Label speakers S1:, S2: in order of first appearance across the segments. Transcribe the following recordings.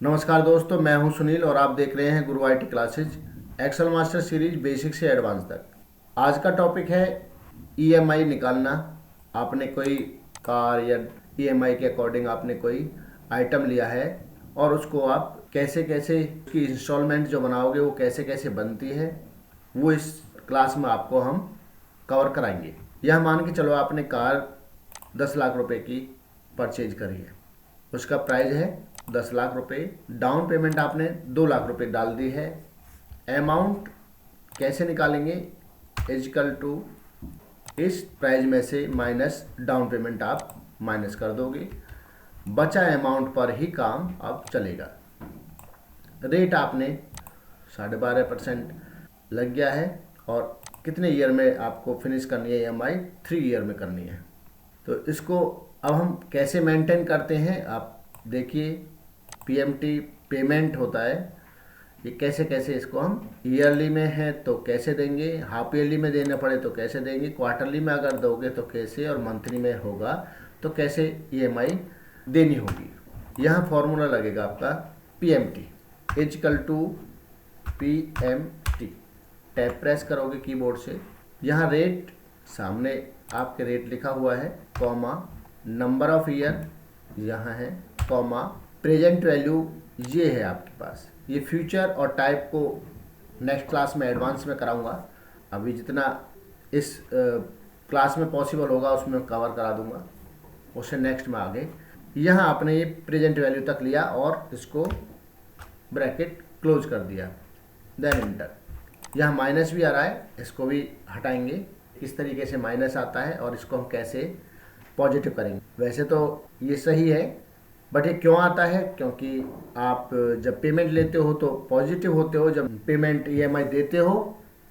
S1: नमस्कार दोस्तों, मैं हूं सुनील और आप देख रहे हैं Guru IT classes Excel master series basic से एडवांस तक। आज का टॉपिक है ईएमआई निकालना। आपने कोई कार या ईएमआई के अकॉर्डिंग आपने कोई आइटम लिया है और उसको आप कैसे कैसे उसकी इंस्टॉलमेंट जो बनाओगे वो कैसे कैसे बनती है, वो इस क्लास में आपको हम कवर कराएंगे। यह मान के चलो आपने कार 10 लाख रुपए की परचेज करी है, उसका प्राइस है 10 लाख रुपए। डाउन पेमेंट आपने 2 लाख रुपए डाल दी है। अमाउंट कैसे निकालेंगे? इजकल टू इस प्राइस में से माइनस डाउन पेमेंट आप माइनस कर दोगे। बचा अमाउंट पर ही काम अब चलेगा। रेट आपने 12.5% लग गया है और कितने ईयर में आपको फिनिश करनी है ईएमआई? 3 ईयर में करनी है। तो इसको अब हम कैसे मेंटेन करते हैं आप देखिए। पीएमटी पेमेंट होता है, ये कैसे कैसे इसको हम ईयरली में है तो कैसे देंगे, हाफ ईयरली में देना पड़े तो कैसे देंगे, क्वार्टरली में अगर दोगे तो कैसे, और मंथली में होगा तो कैसे ईएमआई देनी होगी। यहाँ फॉर्मूला लगेगा आपका PMT equal to PMT. Tab press करोगे कीबोर्ड से, यहाँ रेट सामने आपके रेट लिखा हुआ है, कॉमा नंबर ऑफ ईयर यहाँ है, कॉमा प्रेजेंट वैल्यू ये है आपके पास। ये फ्यूचर और टाइप को नेक्स्ट क्लास में एडवांस में कराऊंगा। अभी जितना इस क्लास में पॉसिबल होगा उसमें कवर करा दूंगा, उससे नेक्स्ट में आगे। यहाँ आपने ये प्रेजेंट वैल्यू तक लिया और इसको ब्रैकेट क्लोज कर दिया, देन इंटर। यहाँ माइनस भी आ रहा है, इसको भी हटाएंगे। किस तरीके से माइनस आता है और इसको हम कैसे पॉजिटिव करेंगे। वैसे तो ये सही है, बट ये क्यों आता है? क्योंकि आप जब पेमेंट लेते हो तो पॉजिटिव होते हो, जब पेमेंट ईएमआई देते हो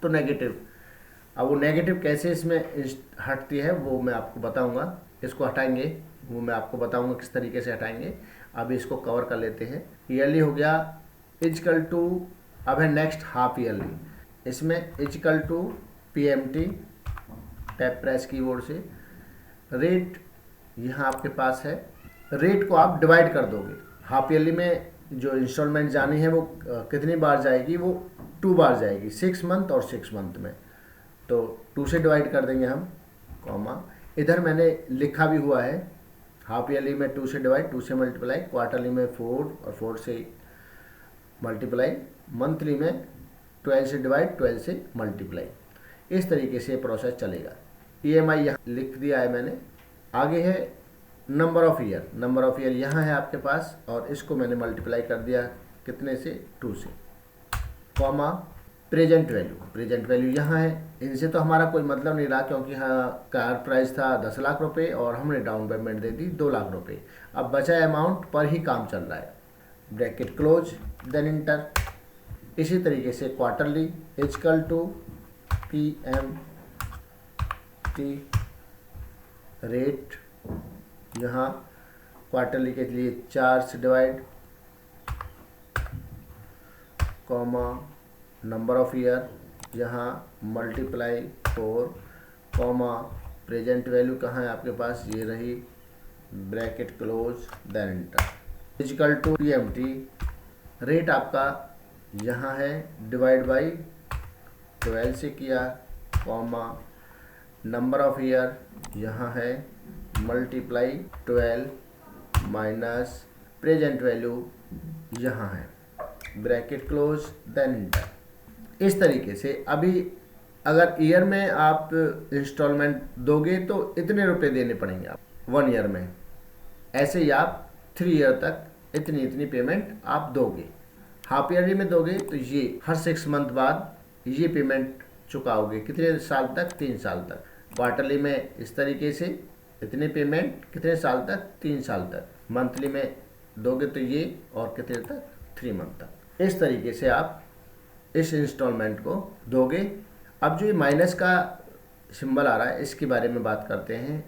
S1: तो नेगेटिव। अब वो नेगेटिव कैसे इसमें हटती है वो मैं आपको बताऊंगा। इसको हटाएंगे, वो मैं आपको बताऊंगा किस तरीके से हटाएंगे। अभी इसको कवर कर लेते हैं। ईयरली हो गया इजकल टू, अब है नेक्स्ट हाफ ईयरली। इसमें equal to PMT, tab press keyboard से। रेट यहाँ आपके पास है, रेट को आप डिवाइड कर दोगे। हाफ ईयरली में जो इंस्टॉलमेंट जानी है वो कितनी बार जाएगी? वो 2 बार जाएगी, 6 मंथ और 6 मंथ में। तो 2 से डिवाइड कर देंगे हम, कॉमा इधर मैंने लिखा भी हुआ है। हाफ ईयरली में 2 से डिवाइड, 2 से मल्टीप्लाई, क्वार्टरली में 4 और 4 से मल्टीप्लाई, मंथली में 12 से डिवाइड, 12 से मल्टीप्लाई। इस तरीके से प्रोसेस चलेगा। ईएमआई यहाँ लिख दिया है मैंने। आगे है number of year. Number of year यहाँ है आपके पास और इसको मैंने मल्टीप्लाई कर दिया कितने से? 2 से, comma present value. Present value यहाँ है। इनसे तो हमारा कोई मतलब नहीं रहा, क्योंकि हाँ कार प्राइस था 10 लाख रुपए और हमने डाउन पेमेंट दे दी 2 लाख रुपए। अब बचा अमाउंट पर ही काम चल रहा है। Bracket close, then enter. इसी तरीके से quarterly equal to PMT, rate यहाँ क्वार्टरली के लिए 4 से divide, comma number of year यहाँ मल्टीप्लाई 4, कॉमा प्रेजेंट वैल्यू कहाँ है आपके पास? ये रही, bracket close, then enter. Equal to PMT, rate आपका यहाँ है, डिवाइड बाई 12 से किया, कॉमा नंबर ऑफ ईयर यहाँ है, मल्टीप्लाई 12 माइनस प्रेजेंट वैल्यू यहाँ है, ब्रैकेट क्लोज, देन इंटर। इस तरीके से अभी अगर ईयर में आप इंस्टॉलमेंट दोगे तो इतने रुपए देने पड़ेंगे आप 1 ईयर में। ऐसे ही आप 3 ईयर तक इतनी इतनी पेमेंट आप दोगे। हाफ ईयरली में दोगे तो ये हर 6 मंथ बाद ये पेमेंट चुकाओगे। कितने साल तक? 3 साल तक। क्वार्टरली में इस तरीके से इतने पेमेंट कितने साल तक? 3 साल तक। मंथली में दोगे तो ये, और कितने तक? 3 मंथ तक। इस तरीके से आप इस इंस्टॉलमेंट को दोगे। अब जो ये माइनस का सिंबल आ रहा है इसके बारे में बात करते हैं।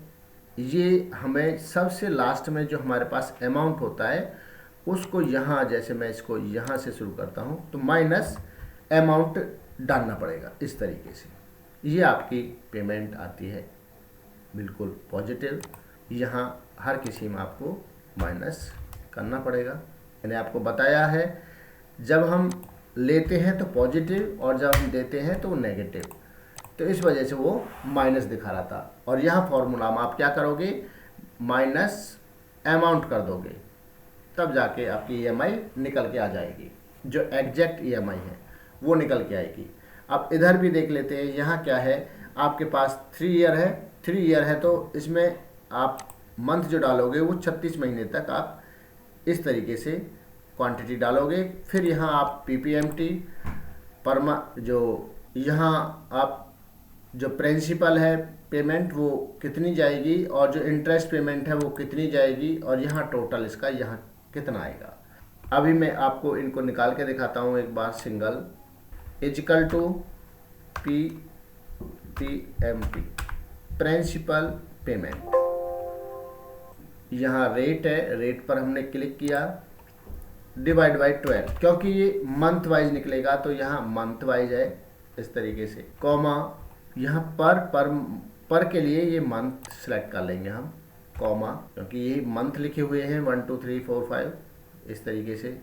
S1: ये हमें सबसे लास्ट में जो हमारे पास अमाउंट होता है उसको यहाँ, जैसे मैं इसको यहाँ से शुरू करता हूँ तो माइनस अमाउंट डालना पड़ेगा। इस तरीके से ये आपकी पेमेंट आती है बिल्कुल पॉजिटिव। यहाँ हर किसी में आपको माइनस करना पड़ेगा। मैंने आपको बताया है, जब हम लेते हैं तो पॉजिटिव और जब हम देते हैं तो नेगेटिव, तो इस वजह से वो माइनस दिखा रहा था। और यहाँ फॉर्मूला में आप क्या करोगे, माइनस अमाउंट कर दोगे, तब जाके आपकी ईएमआई निकल के आ जाएगी, जो एग्जैक्ट ईएमआई है वो निकल के आएगी। अब इधर भी देख लेते हैं, यहाँ क्या है, आपके पास 3 ईयर है, 3 ईयर है तो इसमें आप मंथ जो डालोगे वो 36 महीने तक आप इस तरीके से क्वांटिटी डालोगे। फिर यहाँ आप पीपीएमटी जो यहाँ आप जो प्रिंसिपल है पेमेंट वो कितनी जाएगी और जो इंटरेस्ट पेमेंट है वो कितनी जाएगी, और यहाँ टोटल इसका यहाँ कितना आएगा। अभी मैं आपको इनको निकाल के दिखाता हूँ एक बार। Single equal to PPMT principal payment, यहाँ रेट है, रेट पर हमने क्लिक किया, डिवाइड बाई 12, क्योंकि ये मंथ वाइज निकलेगा तो यहाँ मंथ वाइज है इस तरीके से, कॉमा यहाँ पर के लिए ये मंथ सेलेक्ट कर लेंगे हम, कॉमा क्योंकि ये मंथ लिखे हुए हैं 1 2 3 4 5 इस तरीके से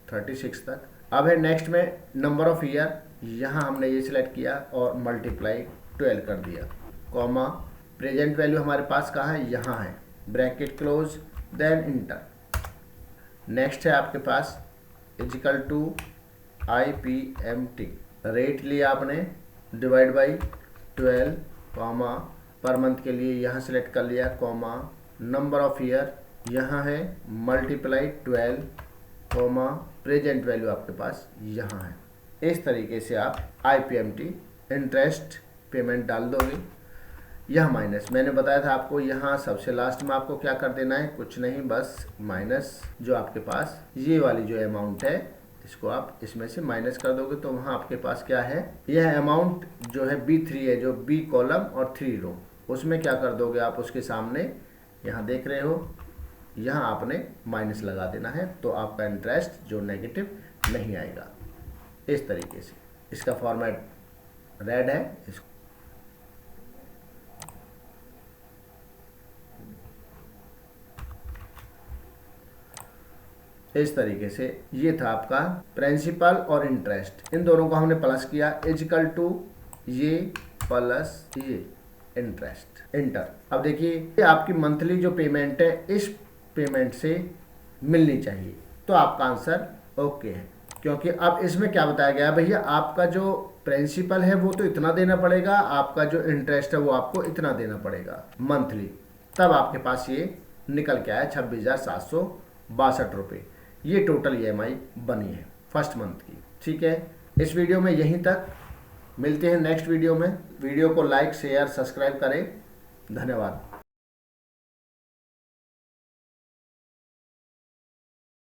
S1: 36 तक। अब है नेक्स्ट में नंबर ऑफ ईयर, यहाँ हमने ये सिलेक्ट किया और मल्टीप्लाई 12 कर दिया, कॉमा प्रेजेंट वैल्यू हमारे पास कहाँ है, यहाँ है, bracket close, then enter. Next है आपके पास इजिकल टू IPMT, रेट लिया आपने, डिवाइड बाई 12, कॉमा पर मंथ के लिए यहाँ सेलेक्ट कर लिया, कॉमा नंबर ऑफ ईयर यहाँ है, मल्टीप्लाई 12, कॉमा प्रेजेंट वैल्यू आपके पास यहाँ है। इस तरीके से आप IPMT इंटरेस्ट पेमेंट डाल दोगे। यह माइनस मैंने बताया था आपको, यहाँ सबसे लास्ट में आपको क्या कर देना है, कुछ नहीं, बस माइनस जो आपके पास ये वाली जो अमाउंट है इसको आप इसमें से माइनस कर दोगे, तो वहाँ आपके पास क्या है, यह अमाउंट जो है B3 है, जो B कॉलम और 3 रो, उसमें क्या कर दोगे आप, उसके सामने यहाँ देख रहे हो, यहाँ आपने माइनस लगा देना है, तो आपका इंटरेस्ट जो नेगेटिव नहीं आएगा। इस तरीके से इसका फॉर्मेट रेड है, इसको इस तरीके से। ये था आपका प्रिंसिपल और इंटरेस्ट, इन दोनों को हमने प्लस किया, इजिकल टू ये प्लस ये इंटरेस्ट, इंटर। अब देखिए ये आपकी मंथली जो पेमेंट है इस पेमेंट से मिलनी चाहिए, तो आपका आंसर ओके है, क्योंकि अब इसमें क्या बताया गया भैया, आपका जो प्रिंसिपल है वो तो इतना देना पड़ेगा, आपका जो इंटरेस्ट है वो आपको इतना देना पड़ेगा मंथली, तब आपके पास ये निकल के आया 26,762 रुपये। ये टोटल EMI बनी है फर्स्ट मंथ की। ठीक है, इस वीडियो में यहीं तक, मिलते हैं नेक्स्ट वीडियो में। वीडियो को लाइक शेयर सब्सक्राइब करें, धन्यवाद।